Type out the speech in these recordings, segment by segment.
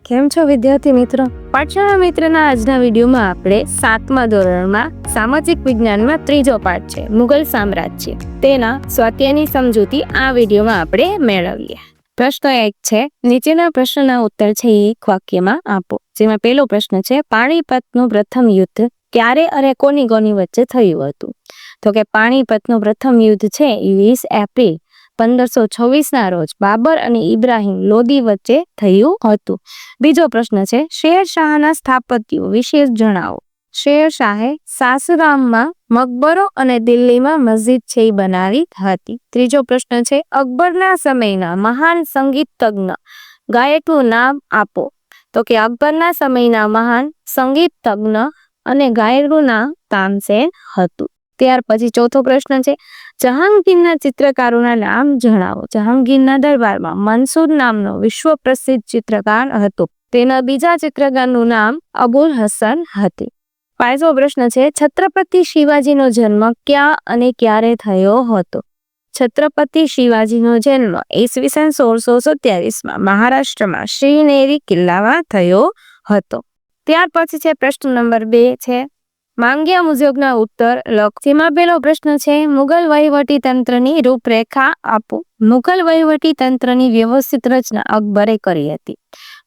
કેમ છો વિદ્યાર્થી મિત્રો? પાઠશાળા મિત્રના આજના વિડીયોમાં આપણે 7મા ધોરણમાં સામાજિક વિજ્ઞાનમાં ત્રીજો પાઠ છે મુગલ સામ્રાજ્ય, તેના સ્વાધ્યાયની સમજૂતી આ વિડીયોમાં આપણે મેળવીએ. પ્રશ્ન 1 છે, નીચેના પ્રશ્નના ઉત્તર છે એક વાક્યમાં આપો. જેમાં પહેલો પ્રશ્ન છે, પાણીપતનું પ્રથમ યુદ્ધ ક્યારે અને કોની વચ્ચે થયું હતું? તો કે પાણીપતનું પ્રથમ યુદ્ધ છે એ 20 એપ્રિલ 1526 ના રોજ બાબર અને ઇબ્રાહિમ લોદી વચ્ચે થયું હતું. બીજો પ્રશ્ન છે, શેરશાહના સ્થાપત્યો વિશે જણાવો. શેરશાહે સાસરામમાં મકબરો અને દિલ્હીમાં મસ્જિદ છે એ બનાવી હતી. ત્રીજો પ્રશ્ન છે, અકબરના સમયના મહાન સંગીત તજ્ઞ ગાયકનું નામ આપો. તો કે અકબરના સમયના મહાન સંગીત તજ્ઞ અને ગાયકનું નામ તાનસેન હતું. ત્યાર પછી ચોથો પ્રશ્ન છે, જહાંગીરના ચિત્રકારોના નામ જણાવો. જહાંગીરના દરબારમાં મંસૂર નામનો વિશ્વ પ્રસિદ્ધ ચિત્રકાર હતો. તેના બીજા ચિત્રકારનું નામ અબુલ હસન હતી. પાંચમો પ્રશ્ન છે, છત્રપતિ શિવાજીનો જન્મ ક્યાં અને ક્યારે થયો હતો? છત્રપતિ શિવાજીનો જન્મ ઈસવીસન 1627માં મહારાષ્ટ્રમાં શ્રીનેરી કિલ્લામાં થયો હતો. ત્યાર પછી છે પ્રશ્ન નંબર 2 છે, માંગ્યા મુજબના ઉત્તર લખો. જેમાં પહેલો પ્રશ્ન છે, મુગલ વહીવટી તંત્રની રૂપરેખા આપો. મુગલ વહીવટી તંત્રની વ્યવસ્થિત રચના અકબરે કરી હતી.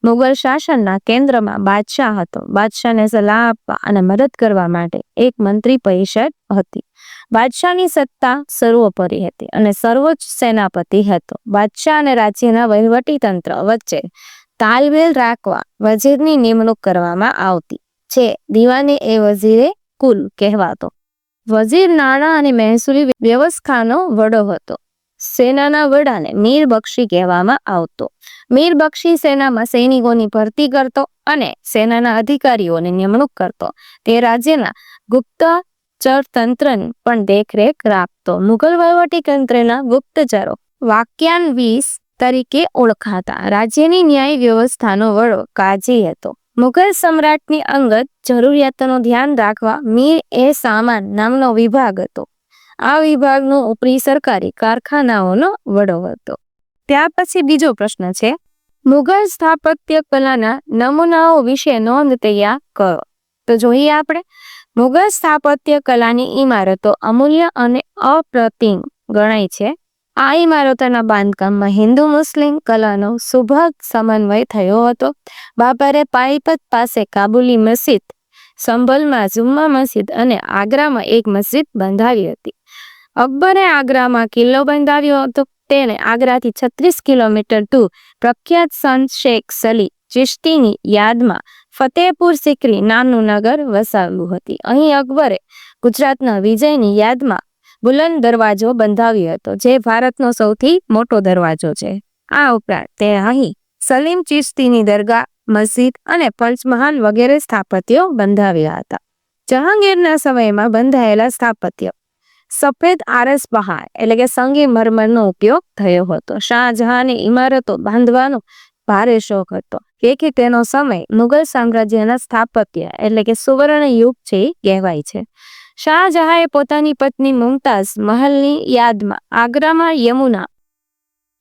મુગલ શાસનના કેન્દ્રમાં બાદશાહ હતો. બાદશાહને સલાહ આપવા અને મદદ કરવા માટે એક મંત્રી પરિષદ હતી. બાદશાહની સત્તા સર્વોપરી હતી અને સર્વોચ્ચ સેનાપતિ હતો. બાદશાહ અને રાજ્યના વહીવટી તંત્ર વચ્ચે તાલમેલ રાખવા વજીરની નિમણૂક કરવામાં આવતી છે. દીવાને એ વજીરે કુલ કહેવાતો. વજીર નાણાં અને મહેસૂલી વ્યવસ્થાનો વડો હતો. સેનાના વડાને મીર બક્ષી કહેવામાં આવતો. મીર બક્ષી સેનામાં સૈનિકોની ભરતી કરતો અને સેનાના અધિકારીઓની નિમણૂક કરતો. તે રાજ્યના ગુપ્તચર તંત્રની પણ દેખરેખ રાખતો. મુગલ વહીવટી તંત્રના ગુપ્તચરો વાક્યાન્વીસ તરીકે ઓળખાતા. રાજ્યની ન્યાય વ્યવસ્થાનો વડો કાજી હતો. મુગલ સમ્રાટની અંગત જરૂરિયાતોનું ધ્યાન રાખવા મીર એ સામાન નામનો વિભાગ હતો. આ વિભાગનો ઉપરી સરકારી કારખાનાઓનો વડો હતો. ત્યાર પછી બીજો પ્રશ્ન છે, મુગલ સ્થાપત્ય કલાના નમૂનાઓ વિશે નોંધ તૈયાર કરો. તો જોઈએ આપણે, મુગલ સ્થાપત્ય કલાની ઇમારતો અમૂલ્ય અને અપ્રતિમ ગણાય છે. આ ઇમારતોના બાંધકામમાં હિન્દુ મુસ્લિમ કલાનો સુભગ સમન્વય થયો હતો. બાબરે પાણીપત પાસે કાબુલી મસ્જિદ, સંભલમાં જુમ્મા મસ્જિદ અને આગ્રામાં એક મસ્જિદ બંધાવી હતી. અકબરે આગ્રામાં કિલ્લો બંધાવ્યો હતો. તેને આગ્રાથી 36 કિલોમીટર દૂર પ્રખ્યાત સંત શેખ સલી ચિશ્તીની યાદમાં ફતેહપુર સિકરી નામનું નગર વસાવ્યું હતી. અહીં અકબરે ગુજરાતના વિજયની યાદમાં બુલંદ દરવાજો બંધાવ્યો હતો, જે ભારતનો સૌથી મોટો દરવાજો છે. આ ઉપરાંત તે અહીં સલીમ ચિશ્તીની દરગાહ, મસ્જિદ અને પંચમહાલ વગેરે સ્થાપત્યો બંધાવ્યા હતા. જહાંગીરના સમયમાં બંધાયેલા સ્થાપત્ય સફેદ આરસ બહાર એટલે કે સંગમરમરનો ઉપયોગ થયો હતો. શાહજહાંને ઇમારતો બાંધવાનો ભારે શોખ હતો. તેથી તેનો સમય મુગલ સામ્રાજ્યના સ્થાપત્ય એટલે કે સુવર્ણ યુગ છે કહેવાય છે. શાહજહાંએ પોતાની પત્ની મુમતાઝ મહલની યાદમાં આગ્રામાં યમુના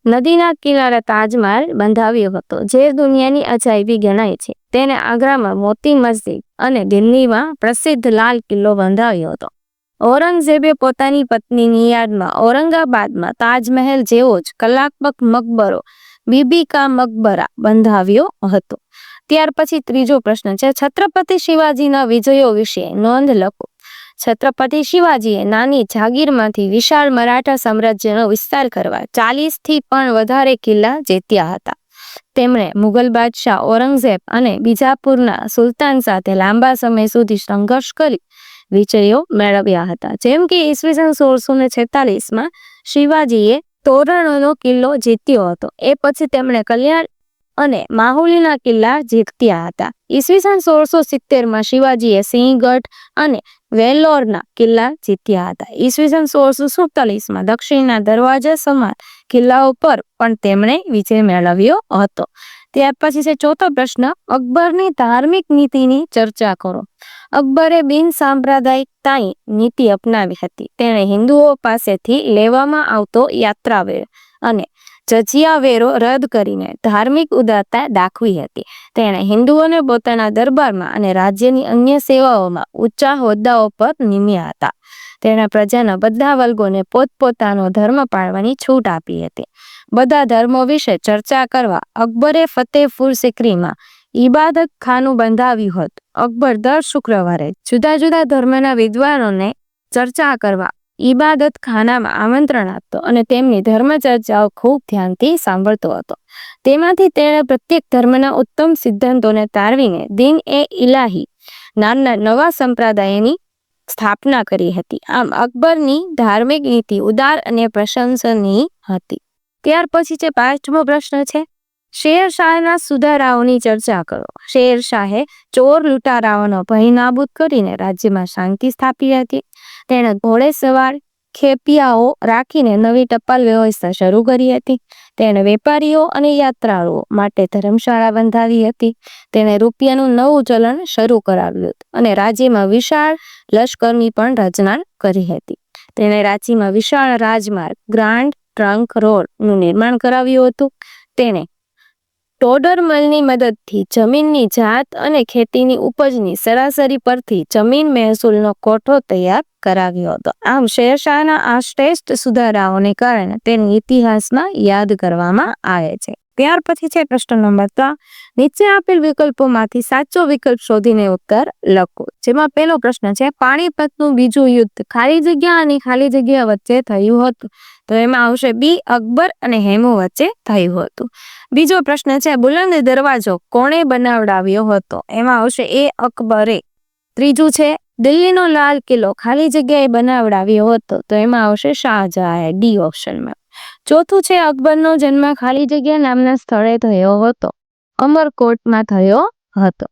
નદીના કિનારે તાજમહાલ બંધાવ્યો હતો, જે દુનિયાની અજાયબી ગણાય છે. તેને આગ્રામાં મોતી મસ્જિદ અને દિલ્હીમાં પ્રસિદ્ધ લાલ કિલ્લો બંધાવ્યો હતો. ઔરંગઝેબે પોતાની પત્નીની યાદમાં ઔરંગાબાદમાં તાજમહેલ જેવો જ કલાત્મક મકબરો બીબી કા મકબરા બંધાવ્યો હતો. ત્યાર પછી ત્રીજો પ્રશ્ન છે, છત્રપતિ શિવાજીના વિજયો વિશે નોંધ લખો. છત્રપતિ શિવાજીએ નાની જાગીરમાંથી વિશાળ મરાઠા સામ્રાજ્યનો વિસ્તાર કરવા 40થી પણ વધારે કિલ્લા જીત્યા હતા. તેમણે મુગલ બાદશાહ ઔરંગઝેબ અને બીજાપુરના સુલતાન સાથે લાંબા સમય સુધી સંઘર્ષ કરી વિજયો મેળવ્યા હતા. જેમ કે ઈસવીસન 1646માં શિવાજીએ તોરણોનો કિલ્લો જીત્યો હતો. એ પછી તેમણે કલ્યાણ અને માહુલીના કિલ્લા જીત્યા હતા. ઈસવીસન 1670માં શિવાજીએ સિંહગઢ અને વેલ્લોરના કિલ્લા જીત્યા હતા. ઈસવીસન 1647માં દક્ષિણના દરવાજા સમાન કિલ્લાઓ પર પણ તેમણે વિજય મેળવ્યો હતો. ત્યાર પછી છે ચોથો પ્રશ્ન, અકબરની ધાર્મિક નીતિની ચર્ચા કરો. અકબરે બિન સાંપ્રદાયિકતાની નીતિ અપનાવી હતી. તેણે હિન્દુઓ પાસેથી લેવામાં આવતો યાત્રાવેર અને જજિયા વેરો રદ કરીને ધાર્મિક ઉદારતા દાખવી હતી. તેણે હિન્દુઓને પોતાના દરબારમાં અને રાજ્યની અન્ય સેવાઓમાં ઊંચા હોદ્દાઓ પર નિમ્યા હતા. તેણે પ્રજાના બધા વર્ગોને પોતપોતાનો ધર્મ પાળવાની છૂટ આપી હતી. બધા ધર્મો વિશે ચર્ચા કરવા અકબરે ફતેહપુર સિકરીમાં ઇબાદત ખાનું બંધાવ્યું હતું. અકબર દર શુક્રવારે જુદા જુદા ધર્મના વિદ્વાનોને ચર્ચા કરવા ઇબાદત ખાનામાં આમંત્રણ આપતો અને તેમની ધર્મ ચર્ચાઓ ખૂબ ધ્યાનથી સાંભળતો હતો. તેમાંથી તેણે પ્રત્યેક ધર્મના ઉત્તમ સિદ્ધાંતોને તારવીને દીન એ ઇલાહી નામના નવા સંપ્રદાયની સ્થાપના કરી હતી. આમ અકબરની ધાર્મિક નીતિ ઉદાર અને પ્રશંસનીય હતી. ત્યાર પછી છે 5મો પ્રશ્ન છે, શેરશાહના સુધારાઓની ચર્ચા કરો. શેરશાહે ચોર લૂંટારાઓનો ભય નાબૂદ કરીને રાજ્યમાં શાંતિ સ્થાપી હતી. તેણે ઘોડેસવાર ખેપિયાઓ રાખીને નવી ટપાલ વ્યવસ્થા શરૂ કરી હતી. તેણે વેપારીઓ અને યાત્રાળુઓ માટે ધર્મશાળા બંધાવી હતી. તેણે રૂપિયાનું નવું ચલણ શરૂ કરાવ્યું હતું અને રાજ્યમાં વિશાળ લશ્કરની પણ રચના કરી હતી. તેણે રાંચીમાં વિશાળ રાજમાર્ગ ગ્રાન્ડ ટ્રંક રોડનું નિર્માણ કરાવ્યું હતું. તેણે ટોડરમલની મદદથી જમીનની જાત અને ખેતીની ઉપજની સરાસરી પરથી જમીન મહેસૂલનો કોઠો તૈયાર કરાવ્યો હતો. આમ શેરશાહના આ શ્રેષ્ઠ સુધારાઓને કારણે તેની ઇતિહાસમાં યાદ કરવામાં આવે છે. ત્યાર પછી છે પ્રશ્ન નંબર 3. નીચે આપેલ વિકલ્પોમાંથી સાચો વિકલ્પ શોધીને ઉત્તર લખો. જેમાં પહેલો પ્રશ્ન છે, પાણીપતનું બીજું યુદ્ધ ખાલી જગ્યા અને ખાલી જગ્યા વચ્ચે થયું હતું. તો એમાં આવશે બી, અકબર અને હેમુ વચ્ચે થયું હતું. બીજો પ્રશ્ન છે, બુલંદ દરવાજો કોણે બનાવડાવ્યો હતો? એમાં આવશે એ, અકબરે. ત્રીજું છે, દિલ્હીનો લાલ કિલ્લો ખાલી જગ્યાએ બનાવડાવ્યો હતો. તો એમાં આવશે શાહજહાએ, ડી ઓપ્શનમાં. ચોથું છે, અકબરનો જન્મ ખાલી જગ્યા નામના સ્થળે થયો હતો. અમરકોટમાં થયો હતો.